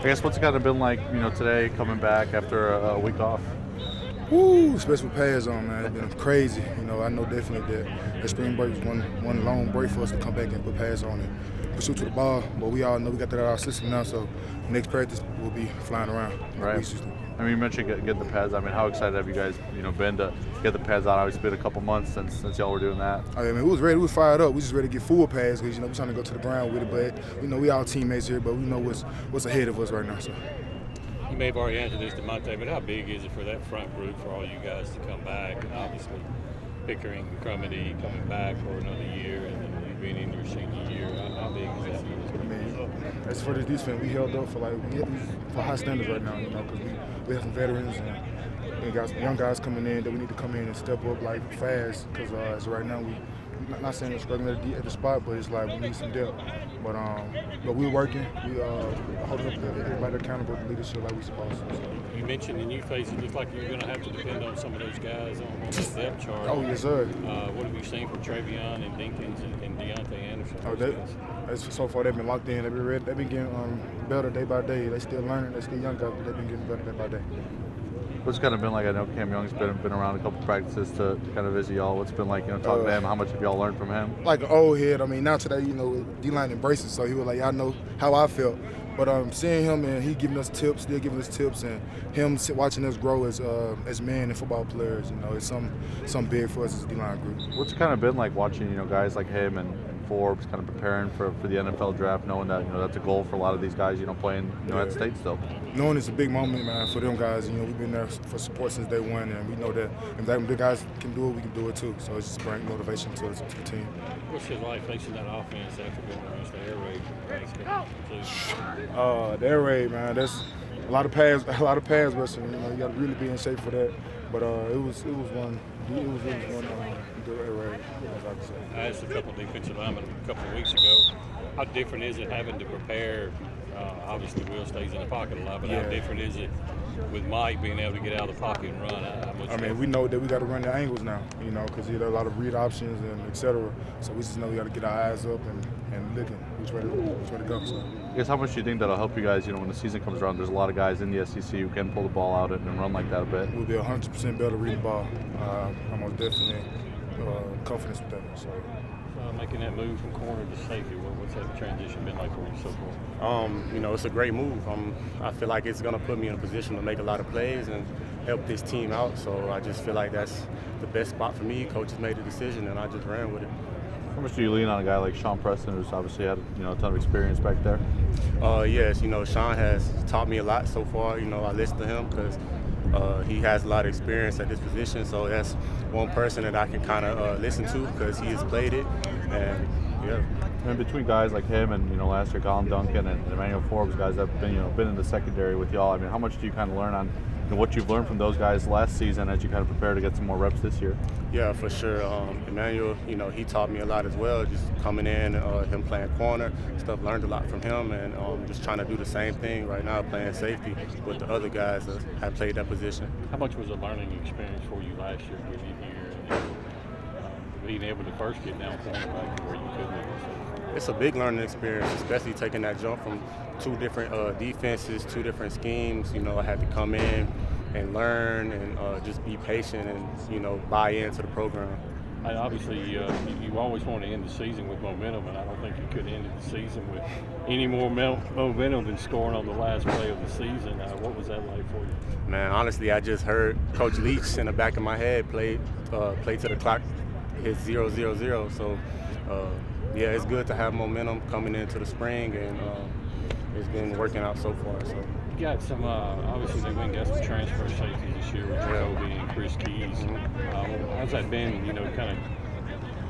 I guess what's it kind of been like, today coming back after a week off? Woo, especially with pads on, man. It's been crazy. I know definitely that spring break was one long break for us to come back and put pads on and pursue to the ball. But we all know we got that out of our system now, so next practice we'll be flying around. Right. You mentioned getting the pads. How excited have you guys, been to get the pads on? Obviously, it's been a couple months since y'all were doing that. Oh, yeah, man, we was ready. We was fired up. We just ready to get full pads because, we're trying to go to the ground with it. But, we all teammates here, but we know what's ahead of us right now. So. You may have already answered this to Monte, but how big is it for that front group for all you guys to come back? And obviously, Pickering and Crumedy coming back for another year, and then you being in your senior year. How big is that? As for this defense, we held up for high standards right now, because we have some veterans and got some young guys coming in that we need to come in and step up fast. Because as right now, we not saying we're struggling at the spot, but it's we need some depth. But we're working. We holding up everybody accountable to leadership like we're supposed to. So. You mentioned the new face. It looks like you're going to have to depend on some of those guys on the depth chart. Oh, yes, sir. What have you seen from Travion and Dinkins and Deontay Anderson? So far they've been locked in. They've been ready. They've been getting better day by day. They're still learning. They're still young guys, but they've been getting better day by day. What's kind of been like? I know Cam Young's been around a couple practices to kind of visit y'all. What's been like, talking to him? How much have y'all learned from him? Like an old head. Now today, D-line embraces, so he was like, I know how I felt. But seeing him and he giving us tips, still giving us tips, and him watching us grow as men and football players, it's something big for us as a D-line group. What's it kind of been like watching, guys like him and Forbes kind of preparing for the NFL draft, knowing that that's a goal for a lot of these guys, playing at state still. Knowing it's a big moment, man, for them guys. We've been there for support since day one, and we know that if the guys can do it, we can do it too. So it's just bringing motivation to the team. What's it like facing that offense after going against the air raid? The air raid, man. That's a lot of pads wrestling. You got to really be in shape for that. But it was one. It was one air raid. I asked a couple of defensive linemen a couple of weeks ago. How different is it having to prepare? Obviously, Will stays in the pocket a lot, but how different is it with Mike being able to get out of the pocket and run? We know that we got to run the angles now, because there are a lot of read options and et cetera. So we just know we got to get our eyes up and looking which way to go. So. I guess how much do you think that'll help you guys, when the season comes around? There's a lot of guys in the SEC who can pull the ball out and run like that a bit. We'll be 100% better reading the ball. I'm most definitely confident with that. So. Making that move from corner to safety, what's that transition been like for you so far? It's a great move. I feel like it's going to put me in a position to make a lot of plays and help this team out. So I just feel like that's the best spot for me. Coach has made a decision, and I just ran with it. How much do you lean on a guy like Sean Preston, who's obviously had a ton of experience back there? Yes, Sean has taught me a lot so far. I listen to him because he has a lot of experience at this position, so that's one person that I can kind of listen to because he has played it, and yeah. And between guys like him and last year Colin Duncan and Emmanuel Forbes, guys that have been in the secondary with y'all. How much do you kind of learn on what you've learned from those guys last season as you kind of prepare to get some more reps this year? Yeah, for sure. Emmanuel, he taught me a lot as well. Just coming in, him playing corner, stuff. Learned a lot from him, and just trying to do the same thing right now, playing safety with the other guys that have played that position. How much was a learning experience for you last year with you here, and being able to first get down cornerback to where you couldn't? It's a big learning experience, especially taking that jump from two different defenses, two different schemes. I had to come in and learn and just be patient and, buy into the program. Obviously, you always want to end the season with momentum, and I don't think you could have ended the season with any more momentum than scoring on the last play of the season. What was that like for you? Man, honestly, I just heard Coach Leach in the back of my head play to the clock, hit 0-0-0. So, yeah, it's good to have momentum coming into the spring, and it's been working out so far. So. You got some, obviously they went and got some transfer safeties this year with Jacoby and Chris Keys. How's that been, kind of,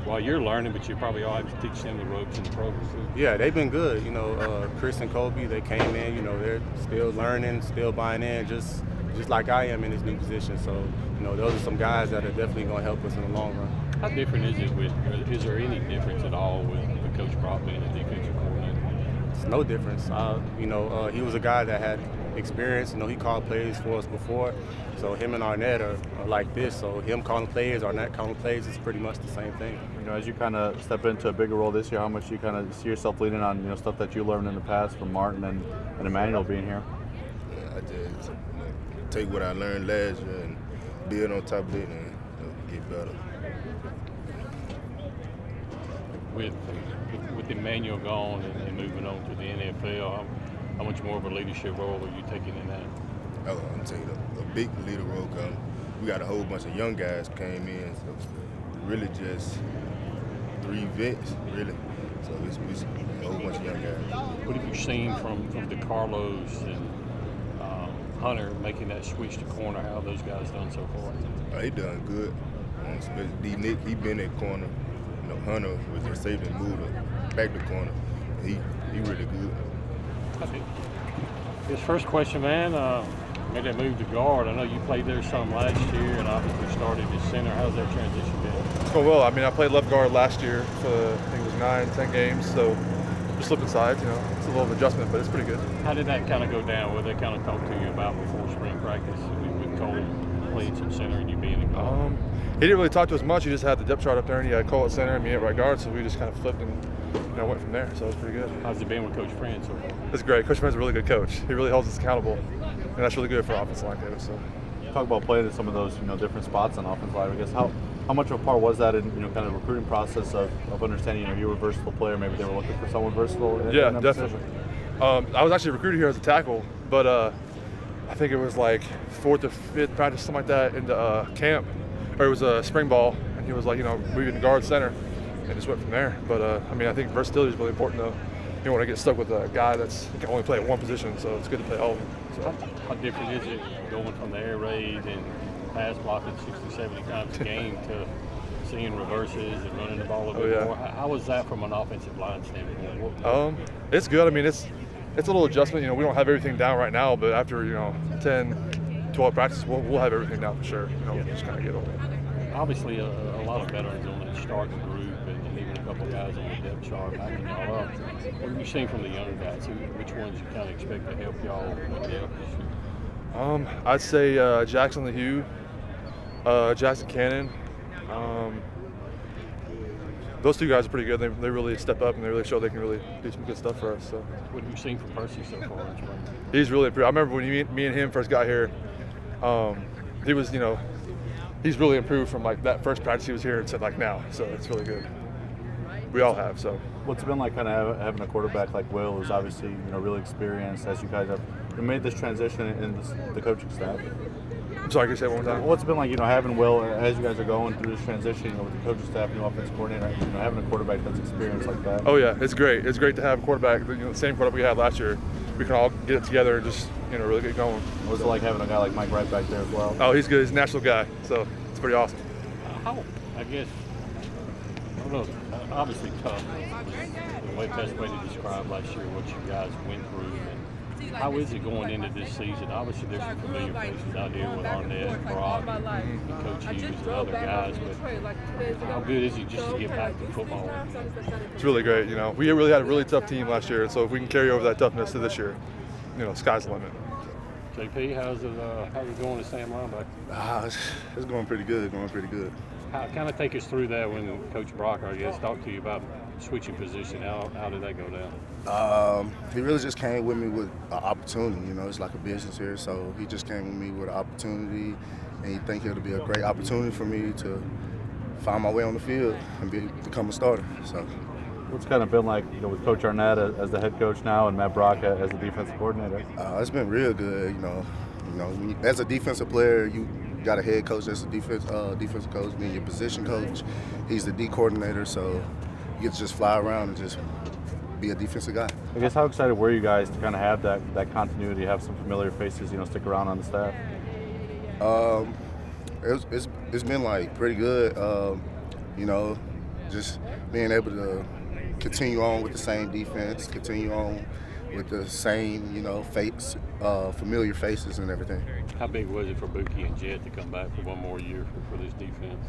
while you're learning, but you probably all have to teach them the ropes in the program too? Yeah, they've been good. Chris and Kobe, they came in, they're still learning, still buying in, just like I am in this new position. So, those are some guys that are definitely going to help us in the long run. How different is it is there any difference at all with Coach Brock being a defensive coordinator? It's no difference. He was a guy that had, experience. You know, he called plays for us before. So him and Arnett are like this. So him calling plays, Arnett calling plays, it's pretty much the same thing. You know, as you kind of step into a bigger role this year, how much do you kind of see yourself leaning on, you know, stuff that you learned in the past from Martin and Emmanuel being here? Yeah, I just take what I learned last year and build on top of it and get better. With Emmanuel gone and moving on to the NFL, how much more of a leadership role are you taking in that? Oh, I'm telling you, a big leader role come. We got a whole bunch of young guys came in, so really just 3 vets, really. So it's a whole bunch of young guys. What have you seen from DeCarlos and Hunter making that switch to corner? How have those guys done so far? He done good. Especially D-Nick, he been at corner. You know, Hunter was just saving move back to corner. He really good. His first question, man, made that move to guard. I know you played there some last year and obviously started at center. How's that transition been? It's going well. I mean, I played left guard last year for, I think it was 9-10 games, so just flipping sides, you know. It's a little of adjustment, but it's pretty good. How did that kind of go down? What they kind of talked to you about before spring practice with Cole playing some center and you being a guard? He didn't really talk to us much. He just had the depth chart up there, and he had Cole at center and me at right guard, so we just kind of flipped and went from there. So it was pretty good. How's it been with Coach Friend so far? It's great. Coach Friend's a really good coach. He really holds us accountable, and that's really good for offensive line coach. So. Talk about playing in some of those, you know, different spots on offensive line. I guess how much of a part was that in, you know, kind of recruiting process of understanding, you know, you were a versatile player, maybe they were looking for someone versatile in that definitely. position? I was actually recruited here as a tackle, but I think it was like 4th or 5th practice, something like that, in the camp, or it was a spring ball, and he was like, you know, moving to guard center, and just went from there. But I mean, I think versatility is really important though. You don't want to get stuck with a guy that can only play at one position, so it's good to play all of them. So. How different is it going from the air raid and pass blocking 60, 70 times a game to seeing reverses and running the ball a bit more? How was that from an offensive line standpoint? It's good. I mean, it's a little adjustment. You know, we don't have everything down right now, but after, you know, 10, 12 practices, we'll have everything down for sure. You know, just kind of get over it. Obviously, a lot of veterans on that starting group and even a couple of guys on the depth chart backing y'all up. What have you seen from the younger guys? Which ones you kind of expect to help y'all with depth this year? I'd say Jackson LeHue, Jackson Cannon. Those 2 guys are pretty good. They really step up and they really show they can really do some good stuff for us. So. What have you seen from Percy so far in spring? He's really improved. I remember when me and him first got here, he was, you know, he's really improved from like that first practice he was here to like now. So it's really good. We all have. So. What's it been like kind of having a quarterback like Will, who's obviously, you know, really experienced, as you guys have made this transition in the coaching staff? I'm sorry, can you say it one more time? What's it been like, you know, having Will, as you guys are going through this transition, you know, with the coaching staff, new offensive coordinator, you know, having a quarterback that's experienced like that? Oh yeah, it's great. It's great to have a quarterback, you know, the same quarterback we had last year. We can all get it together and just, you know, really get going. What's it like having a guy like Mike Wright back there as well? Oh, he's good. He's a national guy, so it's pretty awesome. How, I guess, I don't know, obviously tough. The best way to describe last year what you guys went through. And how is it going into this season? Obviously, there's some familiar faces out here with Arnett, Brock, and Coach Hughes, and other guys. But how good is it just to get back to football? It's really great. You know, we really had a really tough team last year, and so if we can carry over that toughness to this year, you know, sky's the limit. JP, how's it going to Sam Linebacker? It's going pretty good. Kind of take us through that when Coach Brock, I guess, talked to you about switching position. How did that go down? He really just came with me with an opportunity. You know, it's like a business here, so he just came with me with an opportunity, and he think it'll be a great opportunity for me to find my way on the field and become a starter. So. What's kind of been like, you know, with Coach Arnett as the head coach now and Matt Brock as the defensive coordinator? It's been real good. You know, as a defensive player, you got a head coach that's a defensive coach, being your position coach. He's the D coordinator, so you get to just fly around and just be a defensive guy. I guess how excited were you guys to kind of have that continuity, have some familiar faces, you know, stick around on the staff? It's been like pretty good. You know, just being able to continue on with the same defense, continue on with the same, you know, familiar faces and everything. How big was it for Buki and Jet to come back for one more year for this defense?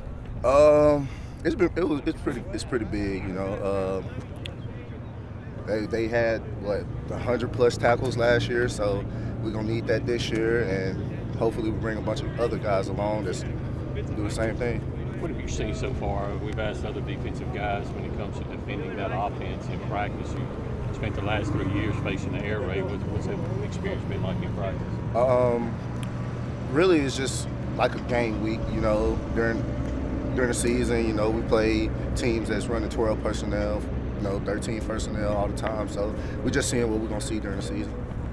It's pretty big, you know. They had 100+ tackles last year, so we're gonna need that this year, and hopefully we bring a bunch of other guys along that's do the same thing. What have you seen so far? We've asked other defensive guys when it comes to defending that offense in practice. You spent the last 3 years facing the air raid. What's that experience been like in practice? Really, it's just like a game week. You know, during the season, you know, we play teams that's running 12 personnel, you know, 13 personnel all the time. So we're just seeing what we're gonna see during the season.